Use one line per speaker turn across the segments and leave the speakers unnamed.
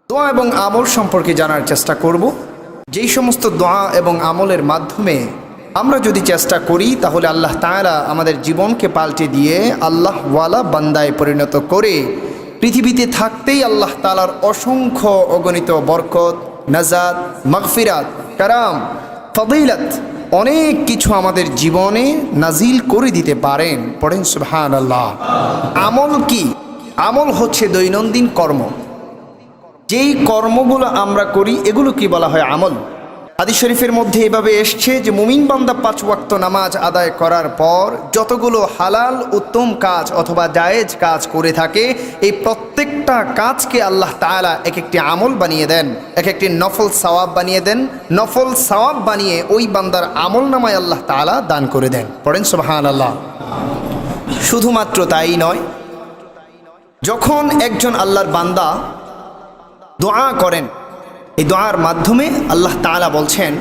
দোয়া এবং আমল সম্পর্কে জানার চেষ্টা করব। যেই সমস্ত দোয়া এবং আমলের মাধ্যমে আমরা যদি চেষ্টা করি তাহলে আল্লাহ তাআলা আমাদের জীবনকে পাল্টে দিয়ে আল্লাহওয়ালা বান্দায় পরিণত করে পৃথিবীতে থাকতেই আল্লাহ তাআলার অসংখ্য অগণিত বরকত, নাজাত, মাগফিরাত, কারাম, ফদিলত অনেক কিছু আমাদের জীবনে নাজিল করে দিতে পারেন। পড়েন সুবহানাল্লাহ। আমল কি? আমল হচ্ছে দৈনন্দিন কর্ম। যেই কর্মগুলো আমরা করি এগুলো কি বলা হয়? আমল। হাদিস শরীফের মধ্যে এভাবে এসছে যে মুমিন বান্দা 5 ওয়াক্ত নামাজ আদায় করার পর যতগুলো হালাল উত্তম কাজ অথবা জায়েজ কাজ করে থাকে, এই প্রত্যেকটা কাজকে আল্লাহ তাআলা এক একটি আমল বানিয়ে দেন, এক একটি নফল সওয়াব বানিয়ে দেন। নফল সওয়াব বানিয়ে ওই বান্দার আমল নামায় আল্লাহ তাআলা দান করে দেন। পড়েন সুবহানাল্লাহ। শুধুমাত্র তাই নয়, যখন একজন আল্লাহর বান্দা দোয়া করেন, এই দোয়ার মাধ্যমে আল্লাহ তাআলা বলছেন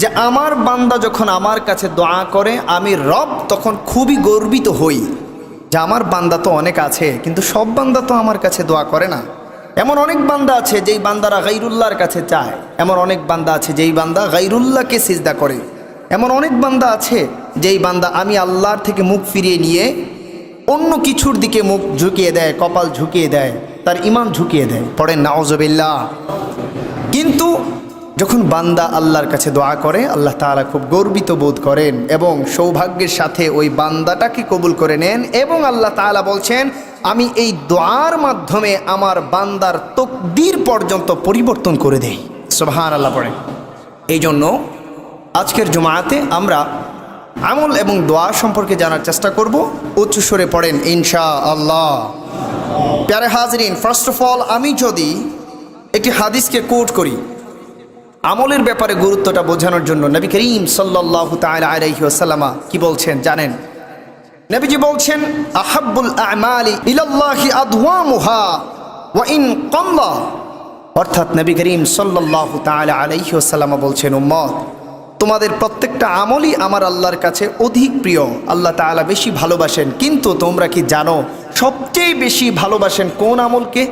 যে আমার বান্দা যখন আমার কাছে দোয়া করে আমি রব তখন খুবই গর্বিত হই যে আমার বান্দা তো অনেক আছে, কিন্তু সব বান্দা তো আমার কাছে দোয়া করে না। এমন অনেক বান্দা আছে যেই বান্দারা গায়রুল্লাহর কাছে চায়, এমন অনেক বান্দা আছে যেই বান্দা গায়রুল্লাহকে সিজদা করে, এমন অনেক বান্দা আছে যেই বান্দা আমি আল্লাহর থেকে মুখ ফিরিয়ে নিয়ে অন্য কিছুর দিকে মুখ ঝুঁকিয়ে দেয়, কপাল ঝুঁকিয়ে দেয়, তার ঈমান ঝুঁকিয়ে দেয়। পড়েন নাউজুবিল্লাহ। কিন্তু যখন বান্দা আল্লাহর কাছে দোয়া করে আল্লাহ তাআলা খুব গর্বিত বোধ করেন এবং সৌভাগ্যের সাথে ওই বান্দাটাকে কবুল করে নেন। এবং আল্লাহ তাআলা বলছেন আমি এই দোয়ার মাধ্যমে আমার বান্দার তকদির পর্যন্ত পরিবর্তন করে দেই। সুবহানাল্লাহ। পড়েন। এই জন্য আজকের জুমাতে আমরা আমল এবং দোয়া সম্পর্কে জানার চেষ্টা করব। উচ্চস্বরে পড়েন ইনশাআল্লাহ। প্যারে হাজরিন, ফার্স্ট অফ অল আমি যদি একটি হাদিসকে কোট করি আমলের ব্যাপারে গুরুত্বটা বোঝানোর জন্য, নবী করিম সাল্লাল্লাহু তাআলা আলাইহি ওয়াসাল্লাম কি বলছেন জানেন? নবীজি বলছেন আহাব্বুল আমালি ইলাল্লাহি আদওয়ামুহা ওয়া ইন ক্বাল্লা। অর্থাৎ নবী করিম সাল্লাল্লাহু তাআলা আলাইহি ওয়াসাল্লাম বলছেন উম্মত, তোমাদের প্রত্যেকটা আমলই আমার আল্লাহর কাছে অধিক প্রিয়, আল্লাহ তাআলা বেশি ভালোবাসেন। কিন্তু তোমরা কি জানো সবচেয়ে বেশি ভালোবাসেন কোন আমলকে?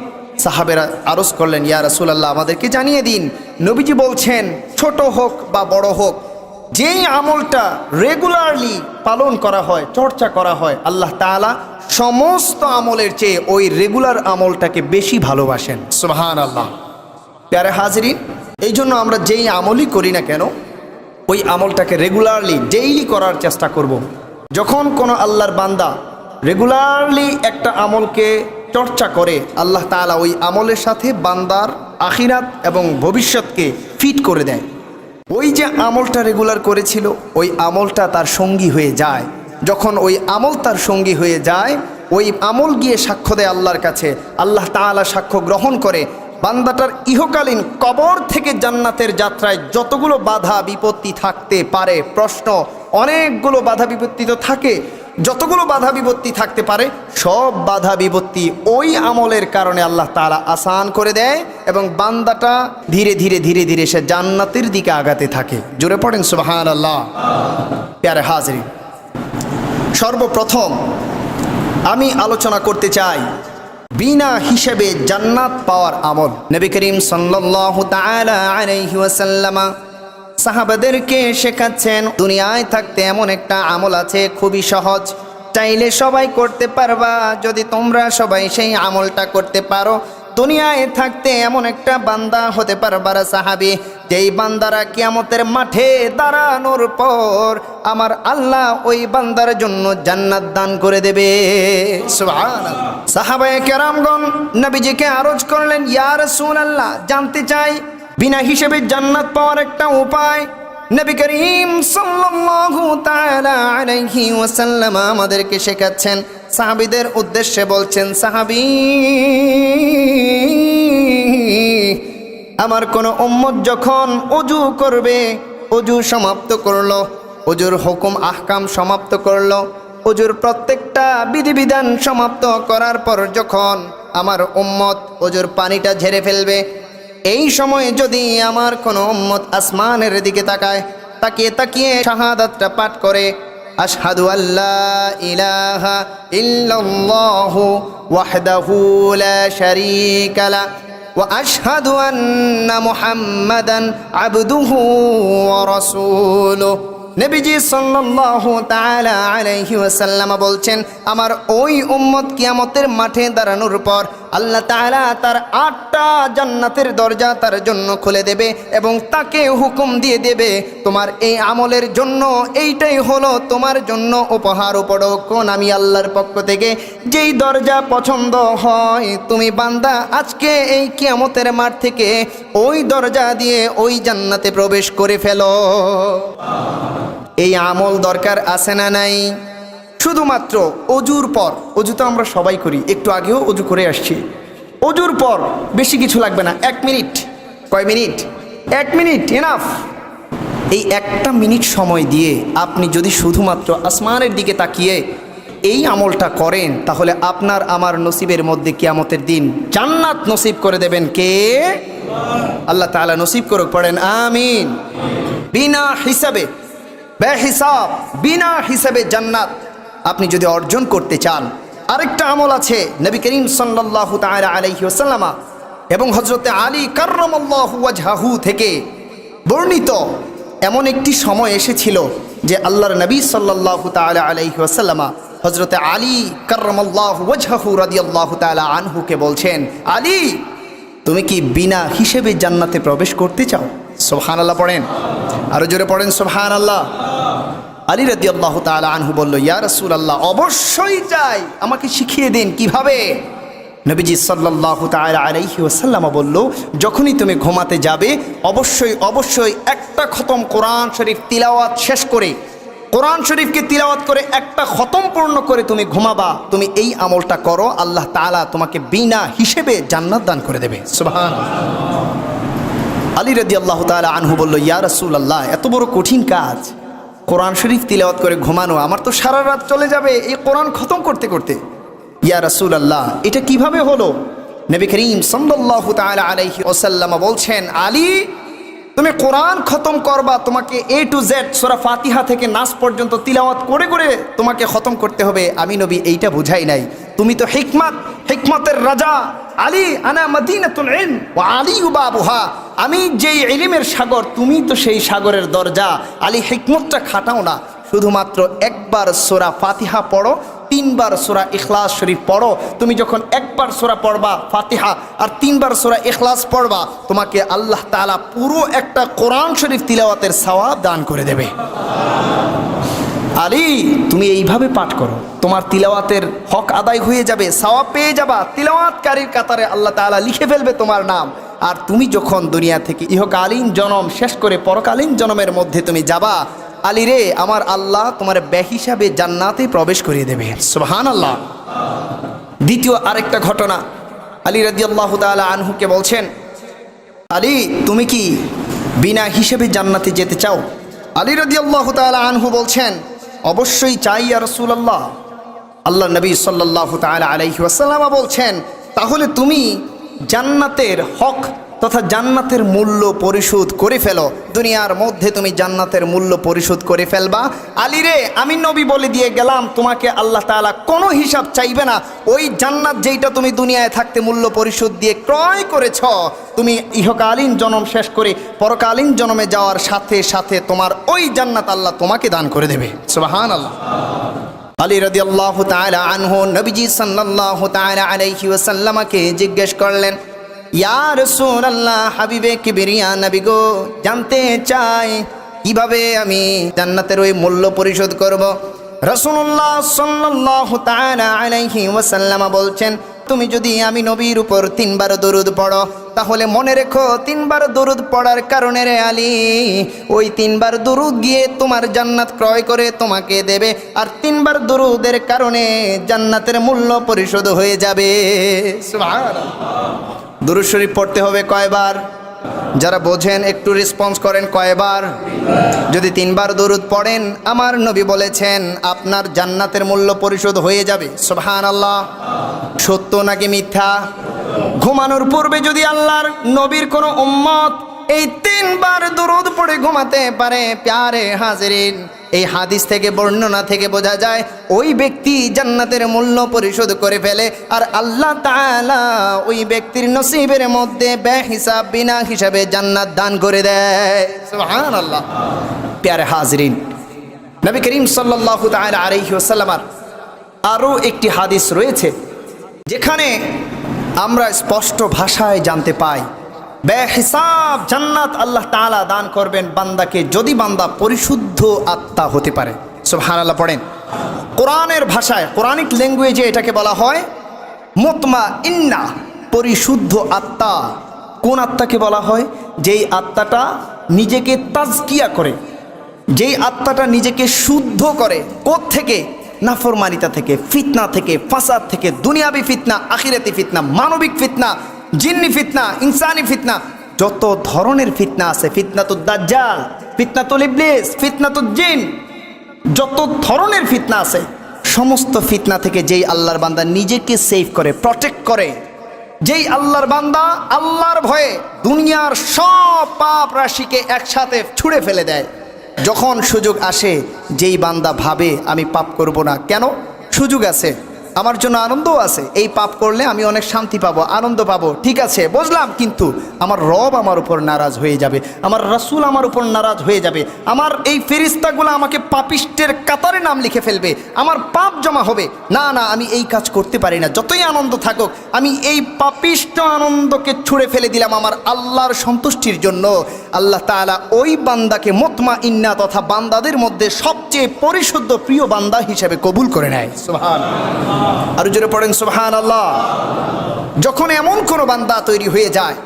সাহাবেরা আরজ করলেন ইয়া রাসূলুল্লাহ আমাদেরকে জানিয়ে দিন। নবীজি বলছেন ছোট হোক বা বড় হোক, যেই আমলটা রেগুলারলি পালন করা হয়, চর্চা করা হয়, আল্লাহ তাআলা সমস্ত আমলের চেয়ে ওই রেগুলার আমলটাকে বেশি ভালোবাসেন। সুবহানাল্লাহ। প্যারে হাজরিন, এই জন্য আমরা যেই আমলই করি না কেন ওই আমলটাকে রেগুলারলি ডেইলি করার চেষ্টা করব। যখন কোনো আল্লাহর বান্দা রেগুলারলি একটা আমলকে চর্চা করে আল্লাহ তাআলা ওই আমলের সাথে বান্দার আখিরাত এবং ভবিষ্যৎকে ফিট করে দেয়। ওই যে আমলটা রেগুলার করেছিল ওই আমলটা তার সঙ্গী হয়ে যায়। যখন ওই আমল তার সঙ্গী হয়ে যায়, ওই আমল গিয়ে সাক্ষ্য দেয় আল্লাহর কাছে, আল্লাহ তাআলা সাক্ষ্য গ্রহণ করে। বান্দাটার ইহকালীন কবর থেকে জান্নাতের যাত্রায় যতগুলো বাধা বিপত্তি থাকতে পারে, প্রশ্ন অনেকগুলো বাধা বিপত্তি তো থাকে, যতগুলো বাধা বিপত্তি থাকতে পারে সব বাধা বিপত্তি ওই আমলের কারণে আল্লাহ তাআলা আসান করে দেয় এবং বান্দাটা ধীরে ধীরে ধীরে ধীরে সে জান্নাতের দিকে আগাতে থাকে। জোরে পড়েন সুবহানাল্লাহ। প্যারে হাজরিন, সর্বপ্রথম আমি আলোচনা করতে চাই বিনা হিসেবে জান্নাত পাওয়ার আমল। নবী করিম সাল্লাল্লাহু তাআলা আলাইহি ওয়াসাল্লাম সাহাবাদেরকে শেখাচ্ছেন দুনিয়ায় থাকতে এমন একটা আমল আছে খুবই সহজ, চাইলে সবাই করতে পারবা। যদি তোমরা সবাই সেই আমলটা করতে পারো, দুনিয়ায় থাকতে এমন একটা বান্দা হতে পারবা সাহাবী, যেই বান্দারা কিয়ামতের মাঠে দাঁড়ানোর পর আমার আল্লাহ ওই বান্দার জন্য জান্নাত দান করে দেবে। সুবহানাল্লাহ। সাহাবায়ে কেরামগণ নবীজিকে আরজ করলেন ইয়া রাসূলুল্লাহ জানতে চাই বিনা হিসেবে জান্নাত পাওয়ার একটা উপায়। নবী করিম সাল্লাল্লাহু তাআলা আলাইহি ওয়াসাল্লাম আমাদেরকে শেখাচ্ছেন, সাহাবীদের উদ্দেশ্যে বলছেন সাহাবী আমার কোন উম্মত যখন ওযু করবে, ওযু সমাপ্ত করলো, ওযুর হুকুম আহকাম সমাপ্ত করলো, ওযুর প্রত্যেকটা বিধিবিধান সমাপ্ত করার পর যখন আমার উম্মত ওযুর পানিটা ঝেড়ে ফেলবে, এই সময় যদি আমার কোনো উম্মত আসমানের দিকে তাকায়, তাকিয়ে তাকিয়ে শাহাদাতটা পাঠ করে আশহাদু আল্লা ইলাহা ইল্লাল্লাহু ওয়াহদাহু লা শারীকা লা ওয়া আশহাদু আন্না মুহাম্মাদান আবদুহু ওয়া রাসূলুহু। নবীজি সাল্লাল্লাহু তাআলা আলাইহি ওয়াসাল্লাম বলছেন, আমার ওই উম্মত কিয়ামতের মাঠে দাঁড়ানোর পর আল্লাহ তাআলা তার 8টা জান্নাতের দরজা তার জন্য খুলে দেবে এবং তাকে হুকুম দিয়ে দেবে, তোমার এই আমলের জন্য এইটাই হলো তোমার জন্য উপহার উপঢৌকন আমি আল্লাহর পক্ষ থেকে। যেই দরজা পছন্দ হয় তুমি বান্দা আজকে এই কিয়ামতের মাঠ থেকে ওই দরজা দিয়ে ওই জান্নাতে প্রবেশ করে ফেলো। এই আমল দরকার আছে না নাই? শুধুমাত্র অজুর পর, অজু তো আমরা সবাই করি, একটু আগেও অজু করে আসছি, অজুর পর বেশি কিছু লাগবে না, 1 মিনিট। কয় মিনিট? 1 minute enough. এই 1টা মিনিট সময় দিয়ে আপনি যদি শুধুমাত্র আসমানের দিকে তাকিয়ে এই আমলটা করেন তাহলে আপনার আমার নসিবের মধ্যে কিয়ামতের দিন জান্নাত নসিব করে দেবেন কে? আল্লাহ তাআলা নসিব করুক, পড়েন আমিন। বিনা হিসাবে, বেহিসাব, বিনা হিসাবে জান্নাত আপনি যদি অর্জন করতে চান। আরেকটা আমল আছে, নবী করিম সাল্লাল্লাহু তাআলা আলাইহি ওয়াসাল্লাম এবং হযরতে আলী কাররামাল্লাহু ওয়াজহাহু থেকে বর্ণিত এমন একটি সময় এসেছিল যে আল্লাহর নবী সাল্লাল্লাহু তাআলা আলাইহি ওয়াসাল্লাম হযরতে আলী কাররামাল্লাহু ওয়াজহাহু রাদিয়াল্লাহু তাআলা আনহুকে বলছেন, আলী তুমি কি বিনা হিসেবে জান্নাতে প্রবেশ করতে চাও? সুবহানাল্লাহ পড়েন, আরো জোরে পড়েন সুবহানাল্লাহ। আলী রাদিয়াল্লাহু তাআলা আনহু বলল, ইয়া রাসূলুল্লাহ অবশ্যই চাই, আমাকে শিখিয়ে দিন কিভাবে। নবীজি সাল্লাল্লাহু তাআলা আলাইহি ওয়াসাল্লাম বলল, যখনই তুমি ঘুমাতে যাবে অবশ্যই অবশ্যই একটা খতম কোরআন শরীফ তিলাওয়াত শেষ করে, কোরআন শরীফকে তিলাওয়াত করে একটা খতম পূর্ণ করে তুমি ঘুমাবা। তুমি এই আমলটা করো, আল্লাহ তাআলা তোমাকে বিনা হিসেবে জান্নাত দান করে দেবে। সুবহানাল্লাহ। আলী রাদিয়াল্লাহু তাআলা আনহু বলল, ইয়া রাসূলুল্লাহ এত বড় কঠিন কাজ কোরআন শরীফ তিলাওয়াত করে ঘুমানো, আমার তো সারা রাত চলে যাবে এই কোরআন খতম করতে করতে। ইয়া রাসূলুল্লাহ এটা কিভাবে হলো? নবী করিম সাল্লাল্লাহু তাআলা আলাইহি ওয়াসাল্লাম বলছেন, আলী তুমি কোরআন খতম করবা, তোমাকে A to Z সূরা ফাতিহা থেকে নাস পর্যন্ত তিলাওয়াত করে করে তোমাকে খতম করতে হবে। আমি নবী এইটা বুঝাই নাই, তুমি তো হিকমতের রাজা। আলী আনা মদিনাতুল ইলম ওয়া আলী বাবুহা, আমি যেই ইলমের সাগর তুমি তো সেই সাগরের দরজা। আলী হিকমতটা খাটাও না, শুধুমাত্র একবার সূরা ফাতিহা পড়ো, 3 বার সূরা ইখলাস শরীফ পড়ো। তুমি যখন একবার সূরা পড়বা ফাতিহা আর 3 বার সূরা ইখলাস পড়বা, তোমাকে আল্লাহ তাআলা পুরো একটা কোরআন শরীফ তিলাওয়াতের সওয়াব দান করে দেবে। আলী তুমি এইভাবে পাঠ করো, তোমার তিলাওয়াতের হক আদায় হয়ে যাবে, সওয়াব পেয়ে যাবা, তিলাওয়াতকারীর কাতারে আল্লাহ তাআলা লিখে ফেলবে তোমার নাম। আর তুমি যখন দুনিয়া থেকে ইহকালীন জনম শেষ করে পরকালীন জনমের মধ্যে তুমি যাবা, আলী রে আমার আল্লাহ তোমার বেহিসাবে জান্নাতে প্রবেশ করিয়ে দেবে। সুবহানাল্লাহ। দ্বিতীয় আরেকটা ঘটনা, আলী রাদিয়াল্লাহু তাআলা আনহুকে বলছেন, আলী তুমি কি বিনা হিসেবে জান্নাতে যেতে চাও? আলী রাদিয়াল্লাহু তাআলা আনহু বলছেন, অবশ্যই চাই ইয়া রাসূলুল্লাহ। আল্লাহ নবী সাল্লাল্লাহু তাআলা আলাইহি ওয়াসাল্লাম বলছেন, তাহলে তুমি জান্নাতের হক তথা জান্নাতের মূল্য পরিশোধ করে ফেলো, দুনিয়ার মধ্যে তুমি জান্নাতের মূল্য পরিশোধ করে ফেলবা। আলী রে আমি নবী বলে দিয়ে গেলাম, তোমাকে আল্লাহ তাআলা কোনো হিসাব চাইবে না। ওই জান্নাত যেইটা তুমি দুনিয়ায় থাকতে মূল্য পরিশোধ দিয়ে ক্রয় করেছ, তুমি ইহকালীন জন্ম শেষ করে পরকালীন জন্মে যাওয়ার সাথে সাথে তোমার ওই জান্নাত আল্লাহ তোমাকে দান করে দেবে। সুবহানাল্লাহ। আলী রাদিয়াল্লাহু তাআলা আনহু নবীজি সাল্লাল্লাহু তাআলা আলাইহি ওয়াসাল্লামকে জিজ্ঞেস করলেন, ইয়া রাসূলুল্লাহ হাবিবে কিবরিয়া নবী গো, জানতে চাই কিভাবে আমি জান্নাতের ওই মূল্য পরিশোধ করব। রাসূলুল্লাহ সাল্লাল্লাহু তাআলা আলাইহি ওয়াসাল্লাম বলছেন, তুমি যদি আমি নবীর উপর 3 বার দরুদ পড়ো, তাহলে মনে রেখো 3 বার দরুদ পড়ার কারণে রে আলী ওই 3 বার দরুদ গিয়ে তোমার জান্নাত ক্রয় করে তোমাকে দেবে, আর 3 বার দরুদের কারণে জান্নাতের মূল্য পরিশোধ হয়ে যাবে। সুবহানাল্লাহ। দুরূদ শরীফ পড়তে হবে কয়বার? যারা বোঝেন একটু রেসপন্স করেন, কয়বার? যদি 3 বার দরুদ পড়েন আমার নবী বলেছেন আপনার জান্নাতের মূল্য পরিশোধ হয়ে যাবে। সুবহানাল্লাহ। সত্য নাকি মিথ্যা? ঘুমানোর পূর্বে যদি আল্লাহর নবীর কোনো উম্মত এই 3 বার দরুদ পড়ে ঘুমাতে পারে, প্যারে হাজরিন, এই হাদিস থেকে বর্ণনা থেকে বোঝা যায় ওই ব্যক্তি জান্নাতের মূল্য পরিশোধ করে ফেলে, আর আল্লাহ তাআলা ওই ব্যক্তির নসিবের মধ্যে বেহিসাব বিনা হিসাবে জান্নাত দান করে দেয়। সুবহানাল্লাহ। প্যারে হাজরিন, নবী করিম সাল্লাল্লাহু তাআলা আলাইহি ওয়াসাল্লামের আরও একটি হাদিস রয়েছে যেখানে আমরা স্পষ্ট ভাষায় জানতে পাই বেহিসাব জান্নাত আল্লাহ তাআলা দান করবেন বান্দাকে, যদি বান্দা পরিশুদ্ধ আত্মা হতে পারে। সুবহানাল্লাহ পড়েন। কোরআনের ভাষায়, কোরআনিক ল্যাঙ্গুয়েজে এটাকে বলা হয় মুতমাইন্না, পরিশুদ্ধ আত্মা। কোন আত্মাকে বলা হয়? যেই আত্মাটা নিজেকে তাজকিয়া করে, যেই আত্মাটা নিজেকে শুদ্ধ করে। কোত্থেকে? নাফরমানিতা থেকে, ফিতনা থেকে, ফাসাদ থেকে, দুনিয়াবি ফিতনা, আখিরাতি ফিতনা, মানবিক ফিতনা, জিন্নি ফিতনা, ইনসানি ফিতনা, যত ধরনের ফিতনা আছে, ফিতনাতুদ দাজ্জাল, ফিতনাতুল ইবলিস, ফিতনাতুল জিন, যত ধরনের ফিতনা আছে, সমস্ত ফিতনা থেকে যেই আল্লাহর বান্দা নিজেকে সেভ করে, প্রটেক্ট করে, যেই আল্লাহর বান্দা আল্লাহর ভয়ে দুনিয়ার সব পাপ রাশিকে একসাথে ছুঁড়ে ফেলে দেয়, যখন সুযোগ আসে যেই বান্দা ভাবে আমি পাপ করব না, কেন? সুযোগ আছে, আমার জন্য আনন্দও আছে, এই পাপ করলে আমি অনেক শান্তি পাবো, আনন্দ পাবো, ঠিক আছে বুঝলাম, কিন্তু আমার রব আমার উপর নারাজ হয়ে যাবে, আমার রাসূল আমার উপর নারাজ হয়ে যাবে, আমার এই ফেরেশতাগুলো আমাকে পাপিষ্টের কাতারে নাম লিখে ফেলবে, আমার পাপ জমা হবে, না না আমি এই কাজ করতে পারি না, যতই আনন্দ থাকুক আমি এই পাপিষ্ট আনন্দকে ছুঁড়ে ফেলে দিলাম আমার আল্লাহর সন্তুষ্টির জন্য। আল্লাহ তাআলা ওই বান্দাকে মুতমাইন্না তথা বান্দাদের মধ্যে সবচেয়ে পরিশুদ্ধ প্রিয় বান্দা হিসেবে কবুল করে নেয়। সুবহানাল্লাহ। আর জোরে পড়েন সুবহানাল্লাহ। যখন এমন কোন বান্দা তৈরি হয়ে যায়,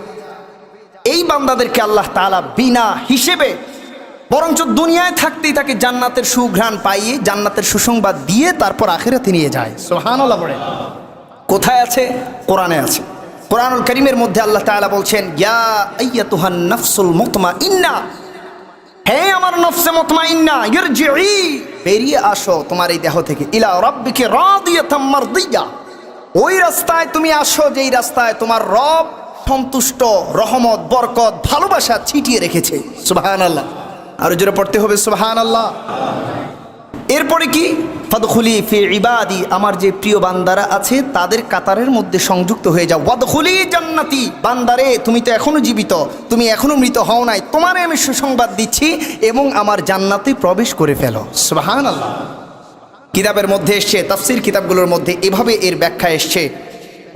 এই বান্দাদেরকে আল্লাহ তাআলা বিনা হিসেবে বরঞ্চ দুনিয়ায় থাকতেই তাকে জান্নাতের সুঘ্রাণ পাইয়ে, জান্নাতের সুসংবাদ দিয়ে তারপর আখিরাতে নিয়ে যায়। সুবহানাল্লাহ পড়েন। কোথায় আছে? কোরআনে আছে। কোরআনুল কারীমের মধ্যে আল্লাহ তাআলা বলছেন, ইয়া আইয়াতুহান নাফসুল মুতমাইন্না, হে আমার নফসে মুতমাইন্না, ইরজিই, বেরিয়ে আসো তোমার এই দেহ থেকে, ইলা রাব্বিকি রাদিয়াতাম মারদিয়া, ওই রাস্তায় তুমি আসো যেই রাস্তায় তোমার রব সন্তুষ্ট, রহমত, বরকত, ভালোবাসা ছিটিয়ে রেখেছে। সুবহানাল্লাহ। আর জোরে পড়তে হবে সুবহানাল্লাহ। এরপরে কি? ফাদখুলি ফি ইবাদি, আমার যে প্রিয় বান্দারা আছে তাদের কাতারের মধ্যে সংযুক্ত হয়ে যাও। ওয়াদখুলি জান্নাতি, বান্দারে তুমি তো এখনো জীবিত, তুমি এখনো মৃত হও নাই, তোমারে আমি সুসংবাদ দিচ্ছি এবং আমার জান্নাতে প্রবেশ করে ফেলো। সুবহানাল্লাহ। কিতাবের মধ্যে এসছে, তাফসীর কিতাবগুলোর মধ্যে এভাবে এর ব্যাখ্যা এসছে,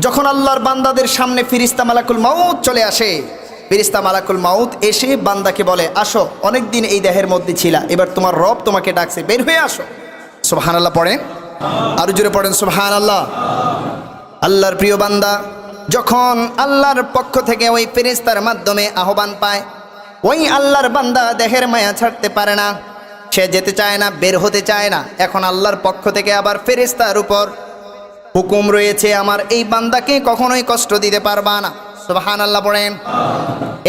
যখন আল্লাহর বান্দাদের সামনে ফেরেশতা মালাকুল মাউত চলে আসে, ফেরেশতা মালাকুল মাউত এসে বান্দাকে বলে, আসো, অনেক দিন এই দেহের মধ্যে ছিলা, এবার তোমার রব তোমাকে ডাকছে, বের হয়ে আসো। সুবহানাল্লাহ পড়েন, আরো জোরে পড়েন সুবহানাল্লাহ। আল্লাহর প্রিয় বান্দা যখন আল্লাহর পক্ষ থেকে ওই ফেরেশতার মাধ্যমে আহ্বান পায়, ওই আল্লাহর বান্দা দেহের মায়া ছাড়তে পারে না, সে যেতে চায় না, বের হতে চায় না। এখন আল্লাহর পক্ষ থেকে আবার ফেরেশতার উপর হুকুম রয়েছে, আমার এই বান্দাকে কখনোই কষ্ট দিতে পারবা না। সুবহানাল্লাহ পড়েন।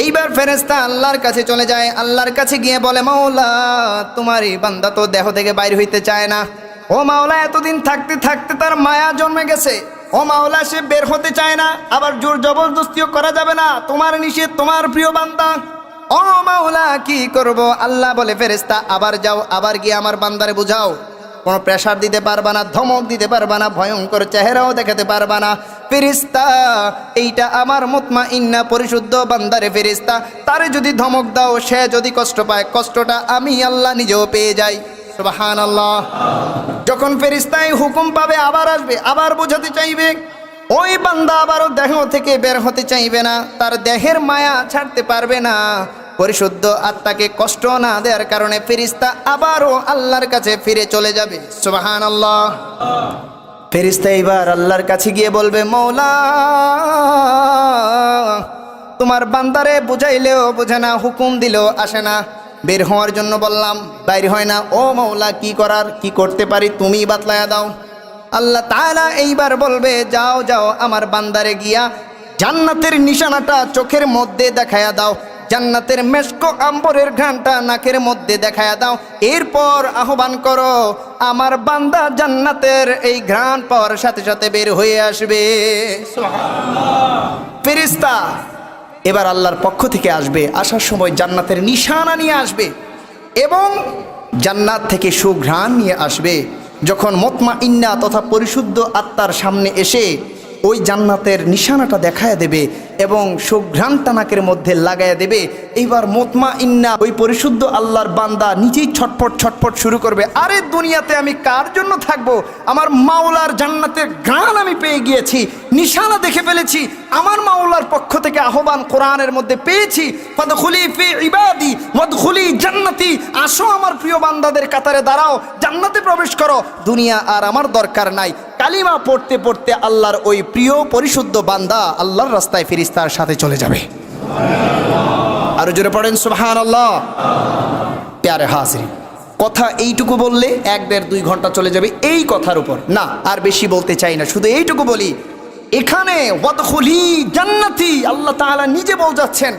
এইবার ফেরেশতা আল্লাহর কাছে চলে যায়, আল্লাহর কাছে গিয়ে বলে, মাওলা তোমার এই বান্দা তো দেহ থেকে বাইর হইতে চায় না, ও মাওলা এতদিন থাকতে থাকতে তার মায়া জন্মে গেছে, ও মাওলা সে বের হতে চায় না, আবার জোর জবরদস্তিও করা যাবে না, তোমার নিষেধ, তোমার প্রিয় বান্দা, ও মাওলা কি করব? আল্লাহ বলে, ফেরেশতা আবার যাও, আবার গিয়ে আমার বান্দারে বুঝাও, কোনো প্রেশার দিতে পারবা না, ধমক দিতে পারবা না, ভয়ঙ্কর চেহারাও দেখাতে পারবা না। ফেরেশতা এইটা আমার মুতমাইন্না পরিশুদ্ধ বান্দারে ফেরেশতা, তারে যদি ধমক দাও, সে যদি কষ্ট পায়, কষ্টটা আমি আল্লাহ নিজেও পেয়ে যাই। সুবহানাল্লাহ। যখন ফেরেশতাই হুকুম পাবে আবার আসবে, আবার বোঝাতে চাইবে, ওই বান্দা আবারও দেহ থেকে বের হতে চাইবে না, তার দেহের মায়া ছাড়তে পারবে না, পরিশুদ্ধ আত্মাকে কষ্ট না দেওয়ার কারণে ফেরেশতা আবারও আল্লাহর কাছে ফিরে চলে যাবে। সুবহানাল্লাহ। ফেরেশতা এবার আল্লাহর কাছে গিয়ে বলবে, মওলা তোমার বান্দারে বুঝাইলেও বোঝে না, হুকুম দিলেও আসে না, বের হওয়ার জন্য বললাম বাইর হয় না, ও মওলা কি করার, কি করতে পারি তুমি বাতলায়া দাও। আল্লাহ তাআলা এইবার বলবে, যাও যাও আমার বান্দারে গিয়া জান্নাতের নিশানাটা চোখের মধ্যে দেখায়া দাও, জান্নাতের মেশক আম্বরের ঘ্রাণটা নাকের মধ্যে দেখায়া দাও, এরপর আহ্বান করো, আমার বান্দা জান্নাতের এই ঘ্রাণ পাওয়ার সাথে সাথে বের হয়ে আসবে। সুবহানাল্লাহ। ফেরেশতা এবার আল্লাহর পক্ষ থেকে আসবে, আসার সময় জান্নাতের নিশানা নিয়ে আসবে এবং জান্নাত থেকে সুঘ্রাণ নিয়ে আসবে। যখন মুতমাইন্না তথা পরিশুদ্ধ আত্মার সামনে এসে ওই জান্নাতের নিশানাটা দেখায় দেবে এবং সুঘ্রাণটা নাকের মধ্যে লাগায় দেবে, এইবার মুতমাইন্না ওই পরিশুদ্ধ আল্লাহর বান্দা নিজেই ছটফট ছটফট শুরু করবে, আরে দুনিয়াতে আমি কার জন্য থাকবো? আমার মাওলার জান্নাতের ঘ্রাণ আমি পেয়ে গিয়েছি, নিশানা দেখে ফেলেছি, আমার মাওলার পক্ষ থেকে আহ্বান কোরআনের মধ্যে পেয়েছি, ফাদখুলি ফি ইবাদি ওয়াদখুলি জান্নাতি, আসো আমার প্রিয় বান্দাদের কাতারে দাঁড়াও, জান্নাতে প্রবেশ করো, দুনিয়া আর আমার দরকার নাই। কালিমা পড়তে পড়তে আল্লাহর ওই প্রিয় পরিশুদ্ধ বান্দা আল্লাহর রাস্তায় ফেরেশতার সাথে চলে যাবে। আরো জোরে পড়েন সুবহানাল্লাহ। প্যারে হাজির, কথা এইটুকু বললে 1-1.5-2 ঘন্টা চলে যাবে এই কথার উপর, না আর বেশি বলতে চাই না, শুধু এইটুকু বলি, এখানে ওয়াদখুলি জান্নাতি আল্লাহ তাআলা নিজে বলছেন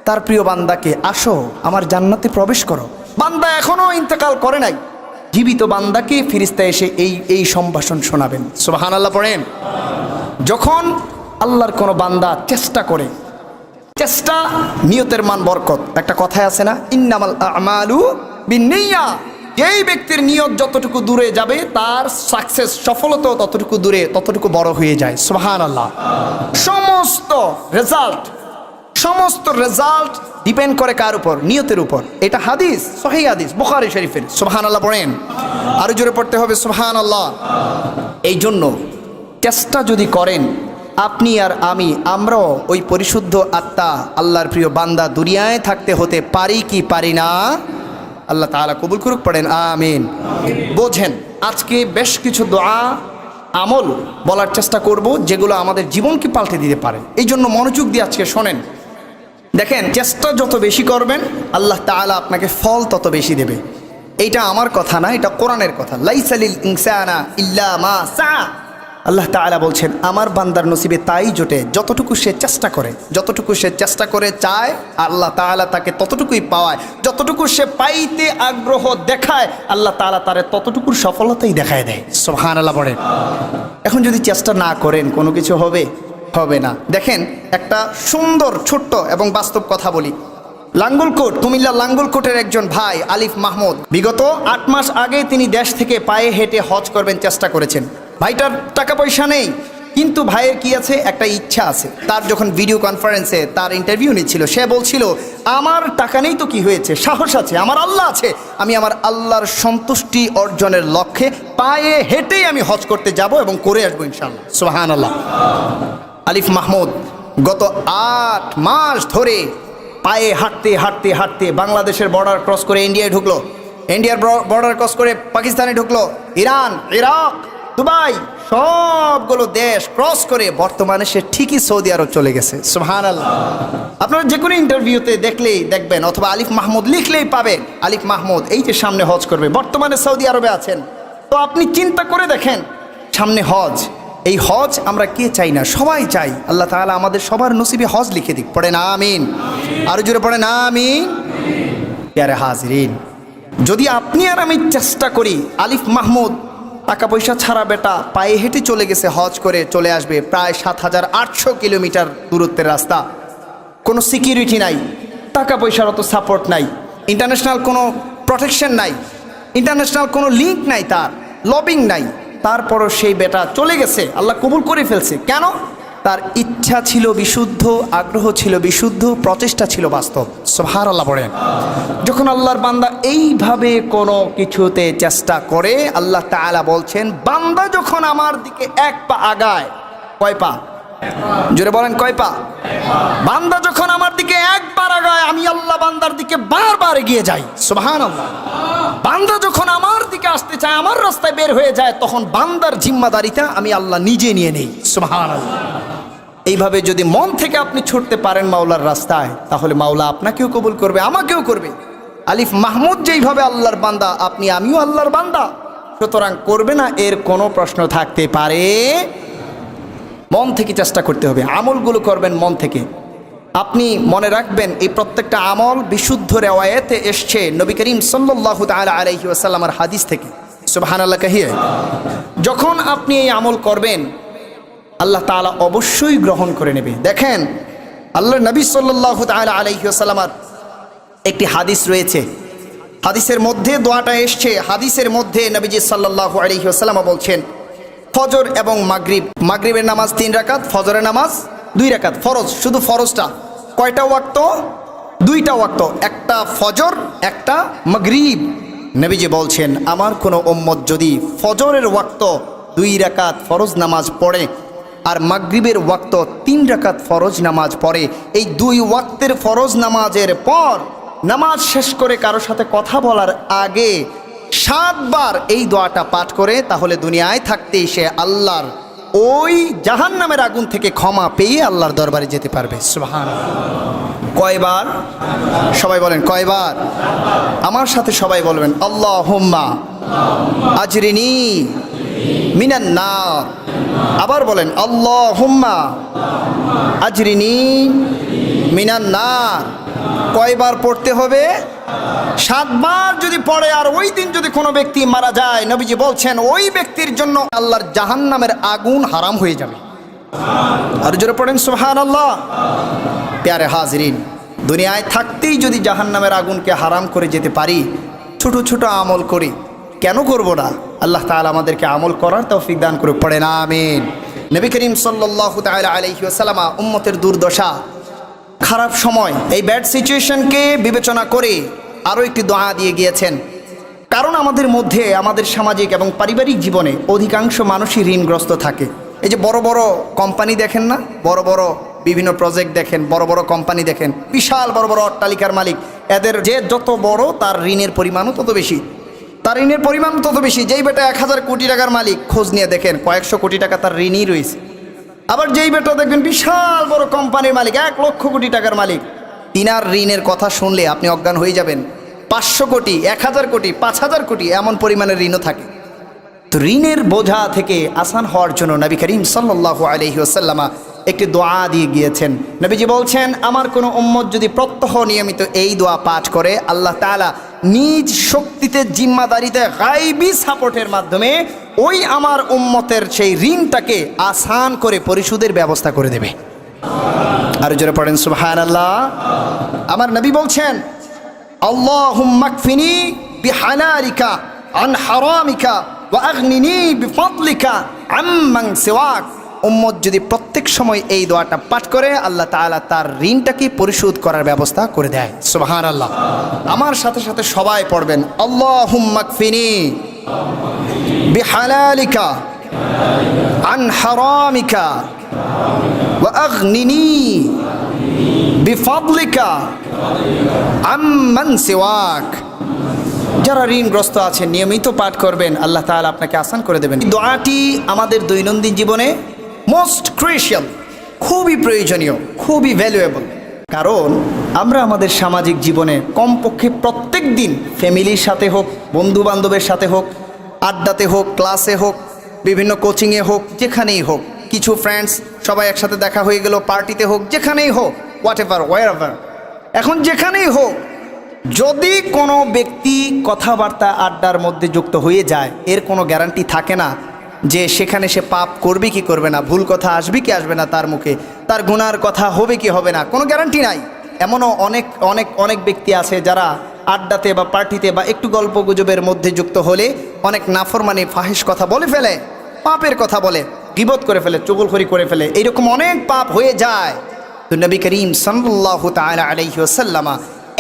তার প্রিয় বান্দাকে, আসো আমার জান্নাতে প্রবেশ করো। বান্দা এখনো ইন্তেকাল করে নাই, জীবিত বান্দাকে ফেরেশতা এসে এই সম্ভাষণ শোনাবেন। সুবহানাল্লাহ পড়েন। যখন আল্লাহর কোনো বান্দা চেষ্টা করে, চেষ্টা নিয়তের মান বরকত, একটা কথায় আছে না, ইন্নামাল আমালু বিন্নিয়া, যেই ব্যক্তির নিয়ত যতটুকু দূরে যাবে তার সাকসেস সফলতা ততটুকু দূরে ততটুকু বড় হয়ে যায়। সুবহানাল্লাহ। সমস্ত রেজাল্ট ডিপেন্ড করে কার উপর? নিয়তের উপর। এটা হাদিস, সহিহ হাদিস, বুখারী শরীফের। সুবহানাল্লাহ পড়েন, আরো জোরে পড়তে হবে সুবহানাল্লাহ। এই জন্য চেষ্টা যদি করেন আপনি আর আমরাও ওই পরিশুদ্ধ আত্মা আল্লাহর প্রিয় বান্দা দুনিয়ায় থাকতে হতে পারি কি পারি না? আল্লাহ তাআলা কবুল করুক, পড়েন আমিন। বোঝেন, আজকে বেশ কিছু দোয়া আমল বলার চেষ্টা করব যেগুলো আমাদের জীবনকে পাল্টে দিতে পারে। এই জন্য মনোযোগ দিয়ে আজকে শোনেন। দেখেন, চেষ্টা যত বেশি করবেন আল্লাহ তাআলা আপনাকে ফল তত বেশি দেবে। এইটা আমার কথা না, এটা কোরআনের কথা। লাইসা লিল ইনসানা ইল্লা মা সা, আল্লাহ তাআলা বলছেন আমার বান্দার নসিবে তাই জোটে যতটুকু সে চেষ্টা করে, যতটুকু সে চেষ্টা করে চায় আল্লাহ তাআলা তাকে ততটুকুই পাওয়ায়, যতটুকু সে পাইতে আগ্রহ দেখায় আল্লাহ তাআলা তারে ততটুকুর সফলতাই দেখায় দেয়। সুবহানাল্লাহ পড়েন। এখন যদি চেষ্টা না করেন কোনো কিছু হবে না। দেখেন, একটা সুন্দর ছোট্ট এবং বাস্তব কথা বলি। লাঙ্গলকোট, কুমিল্লা লাঙ্গলকোটের একজন ভাই আলিফ মাহমুদ, বিগত 8 মাস আগে তিনি দেশ থেকে পায়ে হেঁটে হজ করবেন চেষ্টা করেছেন। ভাইটার টাকা পয়সা নেই, কিন্তু ভাইয়ের কি আছে, একটা ইচ্ছা আছে। তার যখন ভিডিও কনফারেন্সে তার ইন্টারভিউ নিচ্ছিল, সে বলছিল আমার টাকা নেই তো কি হয়েছে, সাহস আছে, আমার আল্লাহ আছে, আমি আমার আল্লাহর সন্তুষ্টি অর্জনের লক্ষ্যে পায়ে হেঁটেই আমি হজ করতে যাব এবং করে আসবো ইনশাআল্লাহ। সুবহানাল্লাহ। আলিফ মাহমুদ গত 8 মাস ধরে পায়ে হাঁটতে হাঁটতে হাঁটতে বাংলাদেশের বর্ডার ক্রস করে ইন্ডিয়ায় ঢুকলো, ইন্ডিয়ার বর্ডার ক্রস করে পাকিস্তানে ঢুকলো, ইরান, ইরাক, দুবাই, সবগুলো দেশ ক্রস করে বর্তমানে সে ঠিকই সৌদি আরব চলে গেছে। সুবহানাল্লাহ। আপনারা যে কোনো ইন্টারভিউতে দেখলেই দেখবেন, অথবা আলিফ মাহমুদ লিখলেই পাবেন আলিফ মাহমুদ এই যে সামনে হজ করবে, বর্তমানে সৌদি আরবে আছেন। তো আপনি চিন্তা করে দেখেন, সামনে হজ, এই হজ আমরা কে চাই না, সবাই চাই। আল্লাহ তাআলা আমাদের সবার নসিবে হজ লিখে দিক, পড়েন আমিন। আরো জোরে পড়েন আমিন। প্যারে হাজিরিন, যদি আপনি আর আমি চেষ্টা করি, আলিফ মাহমুদ টাকা পয়সা ছাড়া বেটা পায়ে হেঁটে চলে গেছে, হজ করে চলে আসবে, প্রায় ৭,৮০০ কিলোমিটার দূরত্বের রাস্তা, কোনো সিকিউরিটি নাই, টাকা পয়সার অত সাপোর্ট নাই, ইন্টারন্যাশনাল কোনো প্রোটেকশন নাই, ইন্টারন্যাশনাল কোনো লিঙ্ক নাই, তার লবিং নাই, তারপরও সেই বেটা চলে গেছে, আল্লাহ কবুল করে ফেলছে। কেন? তার ইচ্ছা ছিল বিশুদ্ধ, আগ্রহ ছিল বিশুদ্ধ, প্রচেষ্টা ছিল বাস্তব। সুবহানাল্লাহ পড়েন। যখন আল্লাহর বান্দা এইভাবে কোনো কিছুতে চেষ্টা করে, আল্লাহ তাআলা বলছেন বান্দা যখন আমার দিকে 1 পা আগায়, কয় পা? জোরে বলেন, কয় পা? বান্দা যখন আমার দিকে 1 বার আগায়, আমি আল্লাহ বান্দার দিকে বারবার এগিয়ে যাই। সুবহানাল্লাহ। বান্দা যখন আমার দিকে আসতে চায়, আমার রাস্তায় বের হয়ে যায়, তখন বান্দার জিম্মাদারিটা আমি আল্লাহ নিজে নিয়ে নেই। সুবহানাল্লাহ। এইভাবে যদি মন থেকে আপনি ছুটতে পারেন মাওলার রাস্তায়, তাহলে মাওলা আপনাকেও কবুল করবে, আমাকেও করবে। আলিফ মাহমুদ যেইভাবে আল্লাহর বান্দা, আপনি আমিও আল্লাহর বান্দা, সুতরাং করবে না এর কোনো প্রশ্ন থাকতে পারে? মন থেকে চেষ্টা করতে হবে, আমলগুলো করবেন মন থেকে। আপনি মনে রাখবেন এই প্রত্যেকটা আমল বিশুদ্ধ রিওয়ায়াতে এসছে নবী করিম সাল্লাল্লাহু তাআলা আলাইহি ওয়াসাল্লামের হাদিস থেকে। সুবহানাল্লাহ কহিয়ে যখন আপনি এই আমল করবেন, আল্লাহ তাআলা অবশ্যই গ্রহণ করে নেবে। দেখেন, আল্লাহর নবী সাল্লাল্লাহু তাআলা আলাইহি ওয়াসাল্লামের একটি হাদিস রয়েছে, হাদিসের মধ্যে দোয়াটা এসছে, হাদিসের মধ্যে নবীজি সাল্লাল্লাহু আলাইহি ওয়াসাল্লাম বলছেন ফজর এবং মাগরিবের নামাজ 3 রাকাত, ফজরের নামাজ 2 রাকাত ফরজ। শুধু ফরজটা কয়টা ওয়াক্ত? 2টা ওয়াক্ত, একটা ফজর একটা মাগরিব। নবীজি বলছেন আমার কোনো উম্মত যদি ফজরের ওয়াক্ত 2 রাকাত ফরজ নামাজ পড়ে আর মাগরিবের ওয়াক্ত 3 রাকাত ফরজ নামাজ পড়ে, এই 2 ওয়াক্তের ফরজ নামাজের পর নামাজ শেষ করে কারো সাথে কথা বলার আগে 7 বার এই দোয়াটা পাঠ করে, তাহলে দুনিয়ায় থাকতেই সে আল্লাহর ওই জাহান্নামের আগুন থেকে ক্ষমা পেয়ে আল্লাহর দরবারে যেতে পারবে। সুবহানাল্লাহ। কয়বার? সবাই বলেন কয়বার? আমার সাথে সবাই বলবেন আল্লাহুম্মা আজরিনি মিনান নার। আবার বলেন আল্লাহুম্মা আজরিনি মিনান নার। কয়বার পড়তে হবে? 7 বার যদি পড়ে আর ওই দিন যদি কোনো ব্যক্তি মারা যায়, নবীজি বলছেন ওই ব্যক্তির জন্য আল্লাহর জাহান্নামের আগুন হারাম হয়ে যাবে। আর জোরে পড়েন সুবহানাল্লাহ। প্যারে হাজরিন, দুনিয়ায় থাকতেই যদি জাহান্নামের আগুনকে হারাম করে যেতে পারি, ছোট ছোট আমল করি, কেন করব না? আল্লাহ তাআলা আমাদেরকে আমল করার তৌফিক দান করে। পড়েন আমিন। নবী করিম সাল্লাল্লাহু তাআলা আলাইহি ওয়াসাল্লাম উম্মতের দুর্দশা, খারাপ সময়, এই ব্যাড সিচুয়েশনকে বিবেচনা করে আরও একটি দোয়া দিয়ে গিয়েছেন। কারণ আমাদের মধ্যে, আমাদের সামাজিক এবং পারিবারিক জীবনে অধিকাংশ মানুষই ঋণগ্রস্ত থাকে। এই যে বড় বড় কোম্পানি দেখেন না, বড় বড় বিভিন্ন প্রজেক্ট দেখেন, বড় বড় কোম্পানি দেখেন, বিশাল বড় বড় অট্টালিকার মালিক, এদের যে যত বড় তার ঋণের পরিমাণও তত বেশি, তার ঋণের পরিমাণ তত বেশি। যেই বেটা 1000 কোটি টাকার মালিক, খোঁজ নিয়ে দেখেন কয়েকশো কোটি টাকা তার ঋণই রয়েছে। আবার যেই বেটা দেখবেন বিশাল বড় কোম্পানির মালিক, 1 লক্ষ কোটি টাকার মালিক, তিনার ঋণের কথা শুনলে আপনি অজ্ঞান হয়ে যাবেন। 500 কোটি, 1000 কোটি, 5000 কোটি এমন পরিমাণের ঋণও থাকে। তো ঋণের বোঝা থেকে আসান হওয়ার জন্য নবী করিম সাল্লাল্লাহু আলাইহি ওয়াসাল্লাম একটি দোয়া দিয়ে গিয়েছেন। নবীজি বলছেন আমার কোনো উম্মত যদি প্রত্যহ নিয়মিত এই দোয়া পাঠ করে, আল্লাহ তাআলা নিজ শক্তিতে, জিম্মাদারিতে, গায়বী সাপোর্টের মাধ্যমে ওই আমার উম্মতের সেই ঋণটাকে আসান করে পরিশোধের ব্যবস্থা করে দেবে। আর জোরে পড়েন সুবহানাল্লাহ। আমার নবী বলছেন আল্লাহুম্মা কফিনি বিহালালিকা আন হারামিকা ওয়া আগনিনি বিফাদলিকা আম্মান সিওয়াক। উম্মত যদি প্রত্যেক সময় এই দোয়াটা পাঠ করে, আল্লাহ তাআলা তার ঋণটাকে পরিশোধ করার ব্যবস্থা করে দেয়। সুবহানাল্লাহ। আমার সাথে সাথে সবাই পড়বেন আল্লাহুম্মা কফিনি বিহালালিকা আন হারামিকা ওয়া আগনিনি বিফাদলিকা আম্মান সিওয়াক। যারা ঋণগ্রস্ত আছেন নিয়মিত পাঠ করবেন, আল্লাহ তাআলা আপনাকে আসান করে দেবেন। এই দোয়াটি আমাদের দৈনন্দিন জীবনে মোস্ট ক্রুশিয়াল, খুবই প্রয়োজনীয়, খুবই ভ্যালুয়েবল। কারণ আমরা আমাদের সামাজিক জীবনে কমপক্ষে প্রত্যেক দিন ফ্যামিলির সাথে হোক, বন্ধু বান্ধবের সাথে হোক, আড্ডাতে হোক, ক্লাসে হোক, বিভিন্ন কোচিংয়ে হোক, যেখানেই হোক, কিছু ফ্রেন্ডস সবাই একসাথে দেখা হয়ে গেল, পার্টিতে হোক, যেখানেই হোক, হোয়াট এভার, ওয়ার এভার, এখন যেখানেই হোক, যদি কোনো ব্যক্তি কথাবার্তা আড্ডার মধ্যে যুক্ত হয়ে যায়, এর কোনো গ্যারান্টি থাকে না যে সেখানে সে পাপ করবে কি করবে না, ভুল কথা আসবে কি আসবে না তার মুখে, তার গুনার কথা হবে কি হবে না, কোনো গ্যারান্টি নাই। এমনও অনেক অনেক অনেক ব্যক্তি আছে যারা আড্ডাতে বা পার্টিতে বা একটু গল্প গুজবের মধ্যে যুক্ত হলে অনেক নাফরমানি, ফাহিশ কথা বলে ফেলে, পাপের কথা বলে, গীবত করে ফেলে, চুগলখড়ি করে ফেলে, এইরকম অনেক পাপ হয়ে যায়। তো নবী করিম সাল্লাল্লাহু তাআলা আলাইহি ওয়াসাল্লাম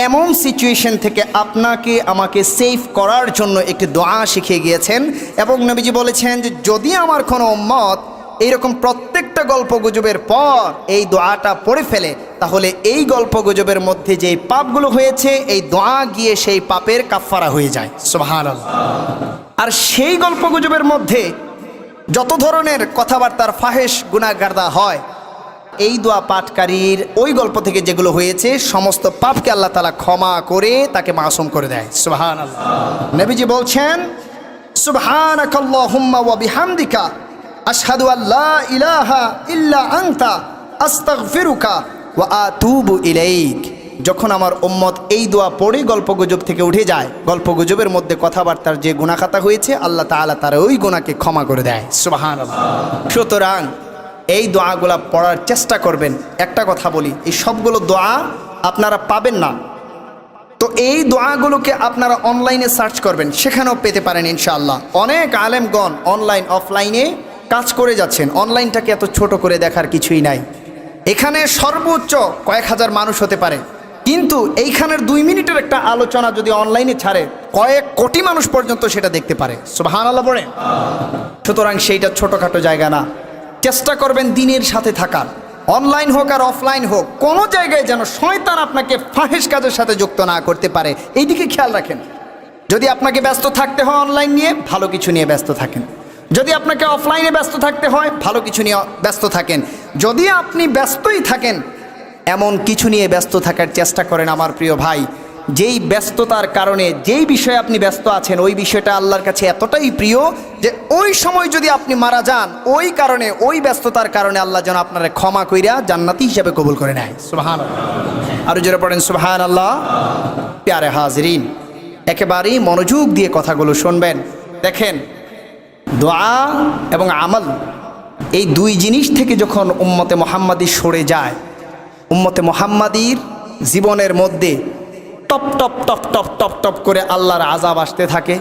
এমন সিচুয়েশন থেকে আপনাকে আমাকে সেভ করার জন্য একটি দোয়া শিখিয়ে গিয়েছেন। এবং নবীজি বলেছেন যে যদি আমার কোনো উম্মত এইরকম প্রত্যেকটা গল্পগুজবের পর এই দোয়াটা পড়ে ফেলে, তাহলে এই গল্পগুজবের মধ্যে যেই পাপগুলো হয়েছে, এই দোয়া গিয়ে সেই পাপের কাফফারা হয়ে যায়। সুবহানাল্লাহ। আর সেই গল্পগুজবের মধ্যে যত ধরনের কথাবার্তার ফাহেশ গুনাহগারদা হয়, এই দোয়া পাঠকারীর ওই গল্প থেকে যেগুলো হয়েছে সমস্ত পাপকে আল্লাহ তাআলা ক্ষমা করে তাকে মাসুম করে দেয়। সুবহানাল্লাহ। নবীজি বলছেন সুবহানাকাল্লাহুম্মা ওয়া বিহামদিকা আশহাদু আল্লা ইলাহা ইল্লা আনতা আস্তাগফিরুকা ওয়া আতুবু ইলাইক। যখন আমার উম্মত এই দোয়া পড়ে গল্পগুজব থেকে উঠে যায়, গল্পগুজবের মধ্যে কথাবার্তার যে গুনাহখাতা হয়েছে, আল্লাহ তাআলা তার ওই গুনাহকে ক্ষমা করে দেয়। সুবহানাল্লাহ। সুতরাং এই দোয়াগুলা পড়ার চেষ্টা করবেন। একটা কথা বলি, এই সবগুলো দোয়া আপনারা পাবেন না, তো এই দোয়াগুলোকে আপনারা অনলাইনে সার্চ করবেন, সেখানেও পেতে পারেন ইনশাআল্লাহ। অনেক আলেমগণ অনলাইন অফলাইনে কাজ করে যাচ্ছেন। অনলাইনটাকে এত ছোট করে দেখার কিছুই নাই। এখানে সর্বোচ্চ কয়েক হাজার মানুষ হতে পারে, কিন্তু এইখানের 2 মিনিটের একটা আলোচনা যদি অনলাইনে ছাড়ে, কয়েক কোটি মানুষ পর্যন্ত সেটা দেখতে পারে। সুবহানাল্লাহ বলেন। সুতরাং সেইটা ছোটোখাটো জায়গা না। চেষ্টা করবেন দিনের সাথে থাকার, অনলাইন হোক আর অফলাইন হোক, কোনো জায়গায় যেন শয়তান আপনাকে ফাহিশ কাজের সাথে যুক্ত না করতে পারে, এই দিকে খেয়াল রাখেন। যদি আপনাকে ব্যস্ত থাকতে হয় অনলাইন নিয়ে, ভালো কিছু নিয়ে ব্যস্ত থাকেন। যদি আপনাকে অফলাইনে ব্যস্ত থাকতে হয়, ভালো কিছু নিয়ে ব্যস্ত থাকেন। যদি আপনি ব্যস্তই থাকেন, এমন কিছু নিয়ে ব্যস্ত থাকার চেষ্টা করেন আমার প্রিয় ভাই, যেই ব্যস্ততার কারণে যেই বিষয়ে আপনি ব্যস্ত আছেন ওই বিষয়টা আল্লাহর কাছে এতটাই প্রিয় যে ওই সময় যদি আপনি মারা যান, ওই কারণে, ওই ব্যস্ততার কারণে আল্লাহ যেন আপনারা ক্ষমা কইরা জান্নাতি হিসেবে কবুল করে নেয়। সুবহানাল্লাহ। আরো জোরে পড়েন সুবহানাল্লাহ। প্যারে হাজরিন, একেবারেই মনোযোগ দিয়ে কথাগুলো শুনবেন। দেখেন, দোয়া এবং আমল, এই 2 জিনিস থেকে যখন উম্মতে মুহাম্মাদি সরে যায়, উম্মতে মুহাম্মাদির জীবনের মধ্যে top top top top top top করে আল্লাহর আযাব আসতে থাকে,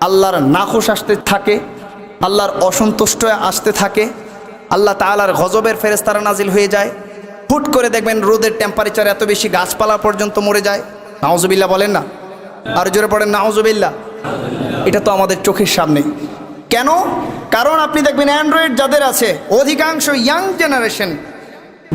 আল্লাহর নাখুশ আসতে থাকে, আল্লাহর অসন্তুষ্ট আসতে থাকে, আল্লাহ তাআলার গজবের ফেরেশতারা নাজিল হয়ে যায়। হুট করে দেখবেন রোদের টেম্পারেচার এত বেশি, গাছপালা পর্যন্ত মরে যায়। নাউজুবিল্লাহ বলেন না? আর জোরে পড়েন নাউজুবিল্লাহ। এটা তো আমাদের চোখের সামনে। কেন? কারণ আপনি দেখবেন অ্যান্ড্রয়েড যাদের আছে, অধিকাংশ ইয়াং জেনারেশন,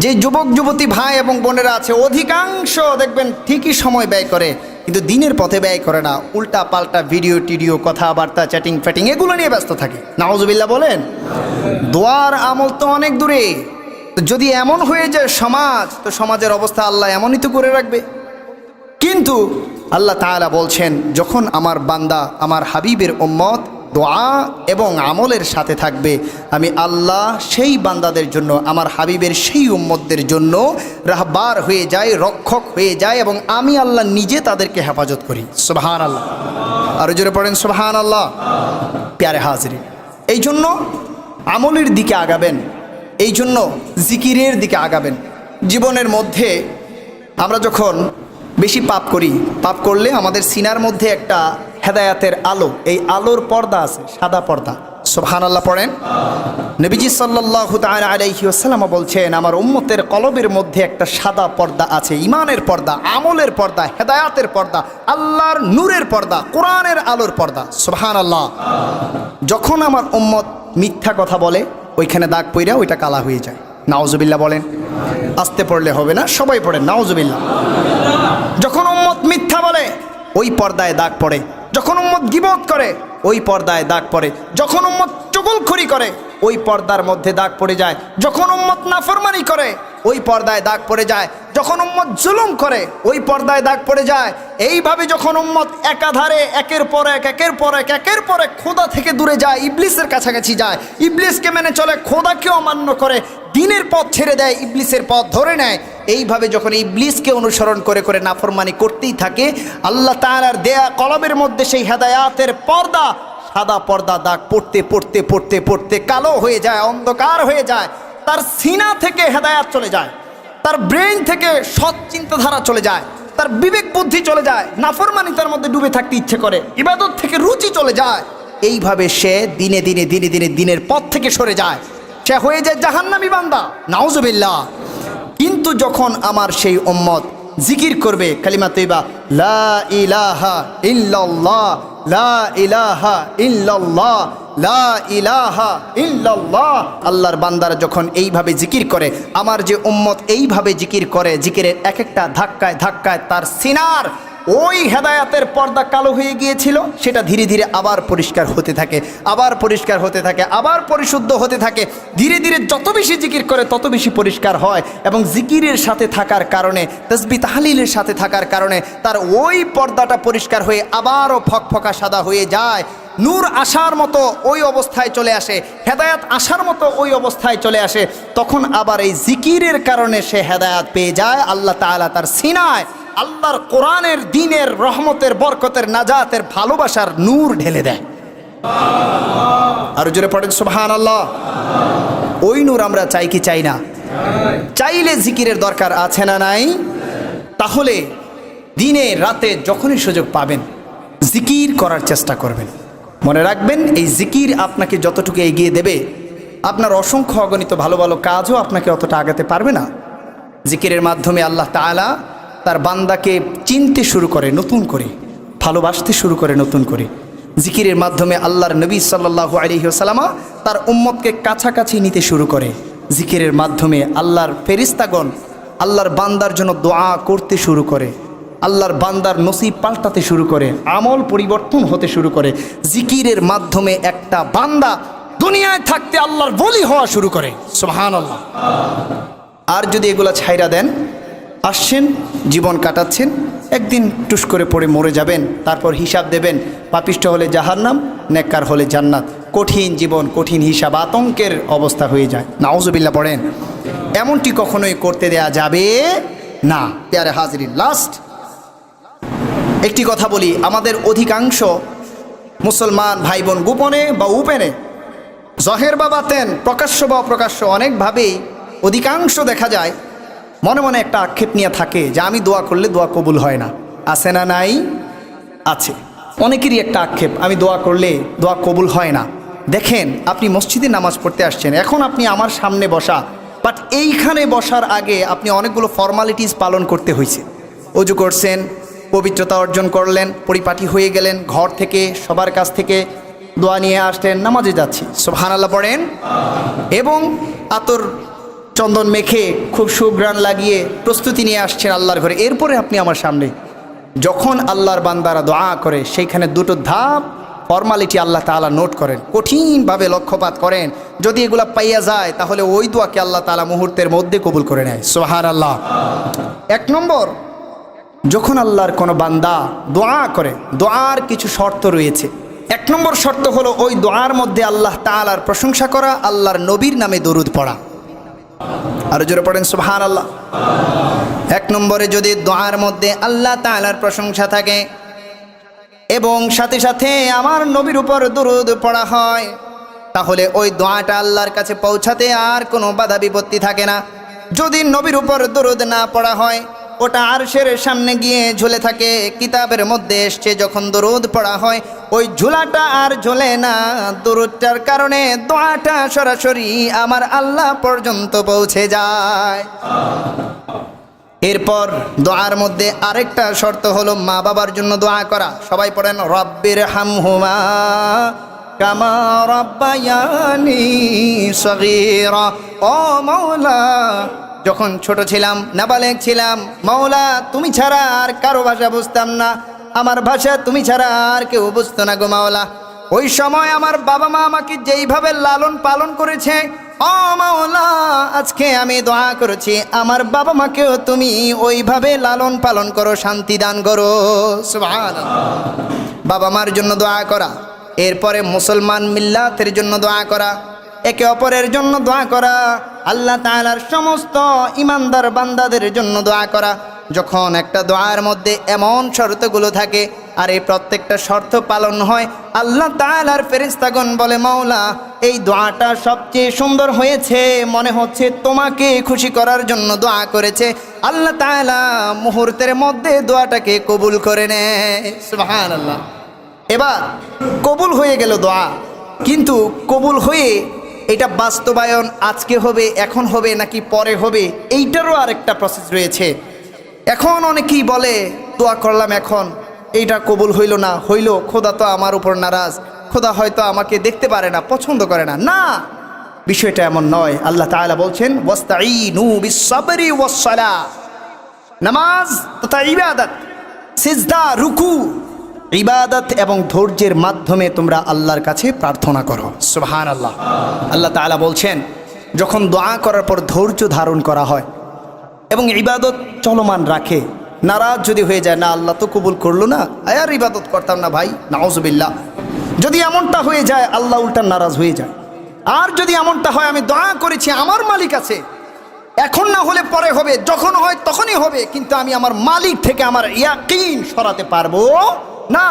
যে যুবক যুবতী ভাই এবং বোনেরা আছে, অধিকাংশ দেখবেন ঠিকই সময় ব্যয় করে, কিন্তু দিনের পথে ব্যয় করে না। উল্টা পাল্টা ভিডিও টিডিও, কথাবার্তা, চ্যাটিং ফ্যাটিং, এগুলো নিয়ে ব্যস্ত থাকে। নাউজুবিল্লাহ বলেন। দোয়ার আমল তো অনেক দূরে। তো যদি এমন হয়ে যায় সমাজ, তো সমাজের অবস্থা আল্লাহ এমনই তো করে রাখবে। কিন্তু আল্লাহ তাআলা বলছেন, যখন আমার বান্দা, আমার হাবিবের উম্মত দোয়া এবং আমলের সাথে থাকবে, আমি আল্লাহ সেই বান্দাদের জন্য, আমার হাবিবের সেই উম্মতদের জন্য রাহবার হয়ে যায়, রক্ষক হয়ে যায়, এবং আমি আল্লাহ নিজে তাদেরকে হেফাজত করি। সুবহানাল্লাহ। আরো জোরে পড়েন সুবহানাল্লাহ। প্যারে হাজরিন, এই জন্য আমলের দিকে আগাবেন, এই জন্য জিকিরের দিকে আগাবেন। জীবনের মধ্যে আমরা যখন বেশি পাপ করি, পাপ করলে আমাদের সিনার মধ্যে একটা হেদায়াতের আলো, এই আলোর পর্দা আছে, সাদা পর্দা। সুবহানাল্লাহ পড়েন। নবীজি সাল্লাল্লাহু তাআলা আলাইহি ওয়াসাল্লাম বলছেন, আমার উম্মতের কলবের মধ্যে একটা সাদা পর্দা আছে, ঈমানের পর্দা, আমলের পর্দা, হেদায়াতের পর্দা, আল্লাহর নূরের পর্দা, কোরআনের আলোর পর্দা। সুবহানাল্লাহ। যখন আমার উম্মত মিথ্যা কথা বলে, ওইখানে দাগ পইরা ওইটা কালা হয়ে যায়। নাউজুবিল্লাহ বলেন। আস্তে পড়লে হবে না, সবাই পড়েন নাউজুবিল্লাহ। যখন উম্মত মিথ্যা বলে, ওই পর্দায় দাগ পড়ে। যখন উম্মত গীবত করে, ওই পর্দায় দাগ পড়ে। যখন উম্মত চুগলখড়ি করে, ওই পর্দার মধ্যে দাগ পড়ে যায়। যখন উম্মত নাফরমানি করে, ওই পর্দায় দাগ পড়ে যায়। যখন উম্মত জুলুম করে, ওই পর্দায় দাগ পড়ে যায়। এইভাবে যখন উম্মত একাধারে একের পর এক, একের পর এক, একের পর এক খোদা থেকে দূরে যায়, ইবলিসের কাছাকাছি যায়, ইবলিসকে মেনে চলে, খোদাকেও অমান্য করে, দিনের পথ ছেড়ে দেয়, ইবলিসের পথ ধরে নেয়, এইভাবে যখন ইবলিসকে অনুসরণ করে করে নাফরমানি করতেই থাকে, আল্লাহ তাআলার দেয়া কলবের মধ্যে সেই হেদায়াতের পর্দা, সাদা পর্দা দাগ পড়তে পড়তে পড়তে পড়তে কালো হয়ে যায়, অন্ধকার হয়ে যায়। তার সিনা থেকে হেদায়াত চলে যায়, তার ব্রেন থেকে সৎ চিন্তাধারা চলে যায়, তার বিবেক বুদ্ধি চলে যায়, নাফরমানি তার মধ্যে ডুবে থাকতে ইচ্ছে করে, ইবাদত থেকে রুচি চলে যায়। এইভাবে সে দিনে দিনে দিনে দিনে দিনের পথ থেকে সরে যায়, সে হয়ে যায় জাহান্নামী বান্দা। নাউজুবিল্লাহ। কিন্তু যখন আমার সেই উম্মত জিকির করবে কালিমা তৈবা, লা ইলাহা ইল্লাল্লাহ, লা ইলাহা ইল্লাল্লাহ, লা ইলাহা ইল্লাল্লাহ, আল্লাহর বান্দারা যখন এইভাবে জিকির করে, আমার যে উম্মত এইভাবে জিকির করে, জিকিরের এক একটা ধাক্কায় ধাক্কায় তার সিনার ওই হেদায়াতের পর্দা কালো হয়ে গিয়েছিল, সেটা ধীরে ধীরে আবার পরিষ্কার হতে থাকে, আবার পরিষ্কার হতে থাকে, আবার পরিশুদ্ধ হতে থাকে। ধীরে ধীরে যত বেশি জিকির করে তত বেশি পরিষ্কার হয়, এবং জিকিরের সাথে থাকার কারণে, তাসবিহ তাহলিলের সাথে থাকার কারণে তার ওই পর্দাটা পরিষ্কার হয়ে আবারও ফকফকা সাদা হয়ে যায়। নূর আসার মতো ওই অবস্থায় চলে আসে, হেদায়াত আসার মতো ওই অবস্থায় চলে আসে। তখন আবার এই জিকিরের কারণে সে হেদায়াত পেয়ে যায়। আল্লাহ তাআলা তার সিনায় আল্লাহর কোরআনের, দ্বীনের, রহমতের, বরকতের, নাজাতের, ভালোবাসার নূর ঢেলে দেয়। আরো জোরে পড়েন সুবহানাল্লাহ। ওই নূর আমরা চাই কি চাই না? চাইলে জিকিরের দরকার আছে না নাই? তাহলে দিনে রাতে যখনই সুযোগ পাবেন জিকির করার চেষ্টা করবেন। মনে রাখবেন, এই জিকির আপনাকে যতটুকু এগিয়ে দেবে, আপনার অসংখ্য অগণিত ভালো ভালো কাজও আপনাকে অতটা আগাতে পারবে না। জিকিরের মাধ্যমে আল্লাহ তাআলা তার বান্দাকে চিনতে শুরু করে নতুন করে, ভালোবাসতে শুরু করে নতুন করে। জিকিরের মাধ্যমে আল্লাহর নবী সাল্লাল্লাহু আলাইহি ওয়াসাল্লাম তার উম্মতকে কাছাকাছি নিতে শুরু করে। জিকিরের মাধ্যমে আল্লাহর ফেরেশতাগণ আল্লাহর বান্দার জন্য দোয়া করতে শুরু করে, আল্লাহর বান্দার নসিব পাল্টাতে শুরু করে, আমল পরিবর্তন হতে শুরু করে। জিকিরের মাধ্যমে একটা বান্দা দুনিয়ায় থাকতে আল্লাহর ওলি হওয়া শুরু করে। সুবহানাল্লাহ। আর যদি এগুলা ছাইরা দেন, আসছেন, জীবন কাটাচ্ছেন, একদিন টুস করে পড়ে মরে যাবেন, তারপর হিসাব দেবেন, পাপিষ্ঠ হলে জাহান্নাম, নেককার হলে জান্নাত। কঠিন জীবন, কঠিন হিসাব, আতঙ্কের অবস্থা হয়ে যায়। নাউজুবিল্লাহ পড়েন। এমনটি কখনোই করতে দেয়া যাবে না। প্যারে হাজরিন, লাস্ট একটি কথা বলি, আমাদের অধিকাংশ মুসলমান ভাই বোন গোপনে বা উপেনে, জহের বা বাতেন, প্রকাশ্য বা অপ্রকাশ্য, অনেকভাবেই অধিকাংশ দেখা যায় মনে মনে একটা আক্ষেপ নিয়ে থাকে যে আমি দোয়া করলে দোয়া কবুল হয় না। আছে না নাই? আছে। অনেকেরই একটা আক্ষেপ, আমি দোয়া করলে দোয়া কবুল হয় না। দেখেন, আপনি মসজিদে নামাজ পড়তে আসছেন, এখন আপনি আমার সামনে বসা, বাট এইখানে বসার আগে আপনি অনেকগুলো ফর্মালিটিস পালন করতে হয়েছে। অজু করছেন, পবিত্রতা অর্জন করলেন, পরিপাটি হয়ে গেলেন, ঘর থেকে সবার কাছ থেকে দোয়া নিয়ে আসলেন, নামাজে যাচ্ছি, সুবহানাল্লাহ পড়েন, এবং আতর চন্দন মেখে খুব সুঘ্রাণ লাগিয়ে প্রস্তুতি নিয়ে আসছেন আল্লাহর ঘরে। এরপরে আপনি আমার সামনে যখন আল্লাহর বান্দারা দোয়া করে, সেইখানে দুটো ধাপ ফর্মালিটি আল্লাহ তাআলা নোট করেন, কঠিনভাবে লক্ষ্যপাত করেন। যদি এগুলা পাইয়া যায় তাহলে ওই দোয়াকে আল্লাহ তাআলা মুহূর্তের মধ্যে কবুল করে নেয়। সুবহানাল্লাহ। 1 নম্বর, যখন আল্লাহর কোনো বান্দা দোয়া করে, দোয়ার কিছু শর্ত রয়েছে। 1 নম্বর শর্ত হলো ওই দোয়ার মধ্যে আল্লাহ তাআলার প্রশংসা করা, আল্লাহর নবীর নামে দরুদ পড়া। আরো জোরে পড়েন সুবহানাল্লাহ। 1 নম্বরে যদি দোয়ার মধ্যে আল্লাহ তাআলার প্রশংসা থাকে এবং সাথে সাথে আমার নবীর উপর দরুদ পড়া হয়, তাহলে ওই দোয়াটা আল্লাহর কাছে পৌঁছাতে আর কোনো বাধা বিপত্তি থাকে না। যদি নবীর উপর দরুদ না পড়া হয়, ওটা আরশের সামনে গিয়ে ঝুলে থাকে। কিতাবের মধ্যে এসছে, যখন দরুদ পড়া হয় ওই ঝুলাটা আর ঝোলে না, দরুদটার কারণে দোয়াটা সরাসরি আমার আল্লাহ পর্যন্ত পৌঁছে যায়। এরপর দোয়ার মধ্যে আরেকটা শর্ত হলো মা বাবার জন্য দোয়া করা। সবাই পড়েন, রব্বির হামহুমা কামা রাব্বায়ানি সগীরা। ও মাওলা, যখন ছোট ছিলাম, নাবালেগ ছিলাম, মাওলা তুমি ছাড়া আর কারো ভাষা বুঝতাম না, আমার ভাষা তুমি ছাড়া আর কেউ বুঝতো না গো মাওলা। ওই সময় আমার বাবা মা আমাকে যেইভাবে লালন পালন করেছে, ও মাওলা আজকে আমি দোয়া করেছি আমার বাবা মাকেও তুমি ওইভাবে লালন পালন করো, শান্তি দান করো। সুবহানাল্লাহ। বাবা মার জন্য দোয়া করা, এরপরে মুসলমান মিল্লাতের জন্য দোয়া করা, একে অপরের জন্য দোয়া করা, আল্লাহ তাআলার সমস্ত ইমানদার বান্দাদের জন্য দোয়া করা। যখন একটা দোয়ার মধ্যে এমন শর্তগুলো থাকে আর এই প্রত্যেকটা শর্ত পালন হয়, আল্লাহ তাআলার ফেরেশতাগণ বলে, মাওলা এই দোয়াটা সবচেয়ে সুন্দর হয়েছে, মনে হচ্ছে তোমাকে খুশি করার জন্য দোয়া করেছে। আল্লাহ তাআলা মুহূর্তের মধ্যে দোয়াটাকে কবুল করে নেয়। সুবহানাল্লাহ। এবার কবুল হয়ে গেল দোয়া, কিন্তু কবুল হয়ে এটা বাস্তবায়ন আজকে হবে, এখন হবে নাকি পরে হবে, এইটারও আরেকটা প্রসেস রয়েছে। এখন অনেকেই বলে দোয়া করলাম, এখন এইটা কবুল হইল না, হইল, খোদা তো আমার উপর নারাজ, খোদা হয়তো আমাকে দেখতে পারে না, পছন্দ করে না। না, বিষয়টা এমন নয়। আল্লাহ তাআলা বলছেন, ওয়াস্তাঈনু বিস-সাবরি ওয়াস-সালাহ। নামাজ তথা ইবাদত, সিজদা, রুকু, ইবাদত এবং ধৈর্যের মাধ্যমে তোমরা আল্লাহর কাছে প্রার্থনা করো। সুবহানাল্লাহ। আল্লাহ তাআলা বলছেন, যখন দোয়া করার পর ধৈর্য ধারণ করা হয় এবং ইবাদত চলমান রাখে, নারাজ যদি হয়ে যায়, না আল্লাহ তো কবুল করলো না, আর ইবাদত করতাম না ভাই, নাউজুবিল্লাহ, যদি এমনটা হয়ে যায় আল্লাহ উল্টা নারাজ হয়ে যায়। আর যদি এমনটা হয় আমি দোয়া করেছি, আমার মালিক আছে, এখন না হলে পরে হবে, যখন হয় তখনই হবে, কিন্তু আমি আমার মালিক থেকে আমার ইয়াকিন সরাতে পারবো না।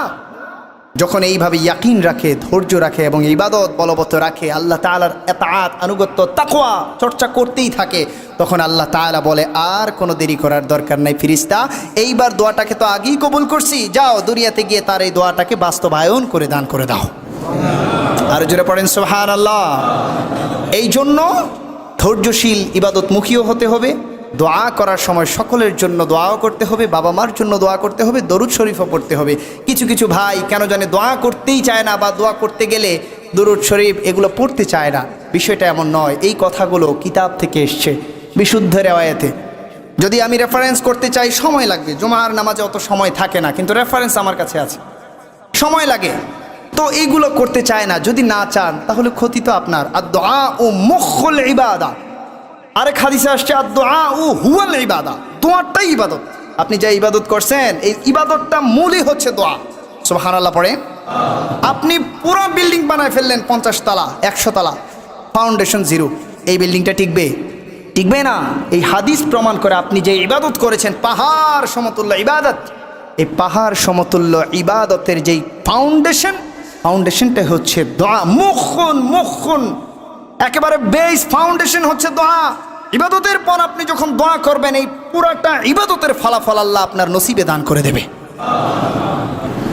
যখন এইভাবে ইয়াকিন রাখে, ধৈর্য রাখে এবং ইবাদত বলবৎ রাখে, আল্লাহ তাআলার এতাআত, আনুগত্য, তাকওয়া চর্চা করতেই থাকে, তখন আল্লাহ তাআলা বলে আর কোনো দেরি করার দরকার নাই ফেরেশতা, এইবার দোয়াটাকে তো আগেই কবুল করছি, যাও দুনিয়াতে গিয়ে তার এই দোয়াটাকে বাস্তবায়ন করে দান করে দাও। আর জোরে পড়েন সুবহানাল্লাহ। এই জন্য ধৈর্যশীল ইবাদতমুখীও হতে হবে, দোয়া করার সময় সকলের জন্য দোয়াও করতে হবে, বাবা মার জন্য দোয়া করতে হবে, দরুদ শরীফও পড়তে হবে। কিছু কিছু ভাই কেন জানে দোয়া করতেই চায় না, বা দোয়া করতে গেলে দরুদ শরীফ এগুলো পড়তে চায় না। বিষয়টা এমন নয়, এই কথাগুলো কিতাব থেকে এসছে বিশুদ্ধ রেওয়ায়েতে। যদি আমি রেফারেন্স করতে চাই সময় লাগবে, জুমার নামাজে অত সময় থাকে না, কিন্তু রেফারেন্স আমার কাছে আছে, সময় লাগে। তো এইগুলো করতে চায় না, যদি না চান তাহলে ক্ষতি তো আপনার। আদ-দুআ ও মুখুল ইবাদা, আরেক হাদিসে আসছে আদ-দুআ ও হুয়াল ইবাদা, দোয়াটাই ইবাদত। আপনি যে ইবাদত করছেন এই ইবাদতটা মূলই হচ্ছে দোয়া। সুবহানাল্লাহ পড়ে। আপনি পুরো বিল্ডিং বানায় ফেললেন 50 তলা 100 তলা, ফাউন্ডেশন জিরো, এই বিল্ডিংটা টিকবে? টিকবে না। এই হাদিস প্রমাণ করে আপনি যে ইবাদত করেছেন পাহাড় সমতুল্য ইবাদত, এই পাহাড় সমতুল্য ইবাদতের যেই ফাউন্ডেশনটা হচ্ছে দোয়া। মুখুন একেবারে বেস ফাউন্ডেশন হচ্ছে দোয়া। ইবাদতের পর আপনি যখন দোয়া করবেন এই পুরাটা ইবাদতের ফলাফল আল্লাহ আপনার নসিবে দান করে দেবে।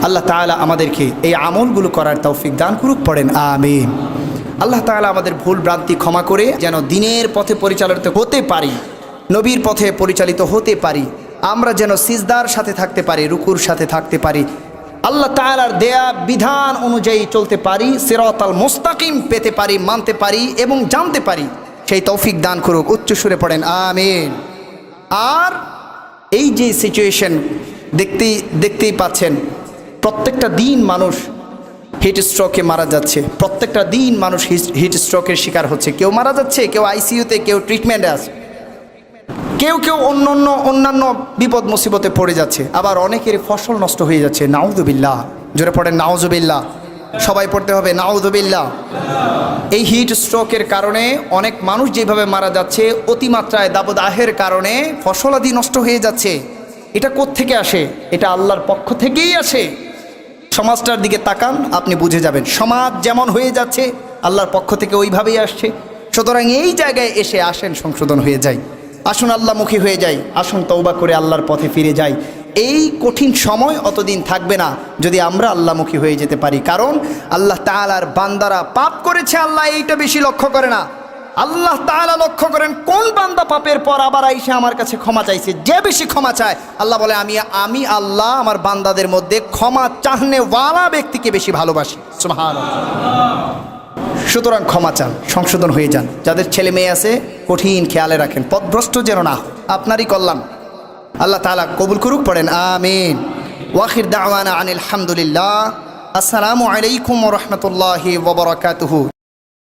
আল্লাহ তাআলা আমাদেরকে এই আমলগুলো করার তৌফিক দান করুক, পড়েন আমিন। আল্লাহ তাআলা আমাদের ভুল ভ্রান্তি ক্ষমা করে যেন দিনের পথে পরিচালিত হতে পারি, নবীর পথে পরিচালিত হতে পারি, আমরা যেন সিজদার সাথে থাকতে পারি, রুকুর সাথে থাকতে পারি, আল্লাহ তাআলার দেয়া বিধান অনুযায়ী চলতে পারি, সিরাতাল মুস্তাকিম পেতে পারি, মানতে পারি এবং জানতে পারি, সেই তৌফিক দান করুক। উচ্চ সুরে পড়েন আমিন। আর এই যে সিচুয়েশন দেখতেই পাচ্ছেন, প্রত্যেকটা দিন মানুষ হিট স্ট্রোকে মারা যাচ্ছে, প্রত্যেকটা দিন মানুষ হিট স্ট্রোকের শিকার হচ্ছে। কেউ মারা যাচ্ছে, কেউ আইসিইউতে, কেউ ট্রিটমেন্টে আছে, কেউ অন্যান্য বিপদ মুসিবতে পড়ে যাচ্ছে, আবার অনেকের ফসল নষ্ট হয়ে যাচ্ছে। নাউযুবিল্লাহ, জোরে পড়েন নাউযুবিল্লাহ, সবাই পড়তে হবে নাউযুবিল্লাহ। এই হিট স্ট্রোকের কারণে অনেক মানুষ যেভাবে মারা যাচ্ছে, অতিমাত্রায় দাবদাহের কারণে ফসলাদি নষ্ট হয়ে যাচ্ছে। এটা কোত্থেকে আসে? এটা আল্লাহর পক্ষ থেকেই আসে। সমাজটার দিকে তাকান, আপনি বুঝে যাবেন সমাজ যেমন হয়ে যাচ্ছে আল্লাহর পক্ষ থেকে ওইভাবেই আসছে। সুতরাং এই জায়গায় এসে আসেন সংশোধন হয়ে যায়, আসুন আল্লাহমুখী হয়ে যাই, আসুন তওবা করে আল্লাহর পথে ফিরে যাই। এই কঠিন সময় অতদিন থাকবে না যদি আমরা আল্লাহমুখী হয়ে যেতে পারি। কারণ আল্লাহ তাআলার বান্দারা পাপ করেছে, আল্লাহ এইটা বেশি লক্ষ্য করে না। আল্লাহ তাআলা লক্ষ্য করেন কোন বান্দা পাপের পর আবার আইসে আমার কাছে ক্ষমা চাইছে। যে বেশি ক্ষমা চায় আল্লাহ বলে আমি আল্লাহ আমার বান্দাদের মধ্যে ক্ষমা চাহনেওয়ালা ব্যক্তিকে বেশি ভালোবাসি। সুবহানাল্লাহ। সুতরাং ক্ষমা চান, সংশোধন হয়ে যান। যাদের ছেলে মেয়ে আছে কঠিন খেয়ালে রাখেন, পথভ্রষ্ট যেন না, আপনারই কল্যাণ। আল্লাহ তাআলা কবুল করুক, পড়েন আমিন। ওয়াখির দাওয়ানা আনিল হামদুলিল্লাহ। আসসালামু আলাইকুম ওয়া রাহমাতুল্লাহি ওয়া বারাকাতুহু।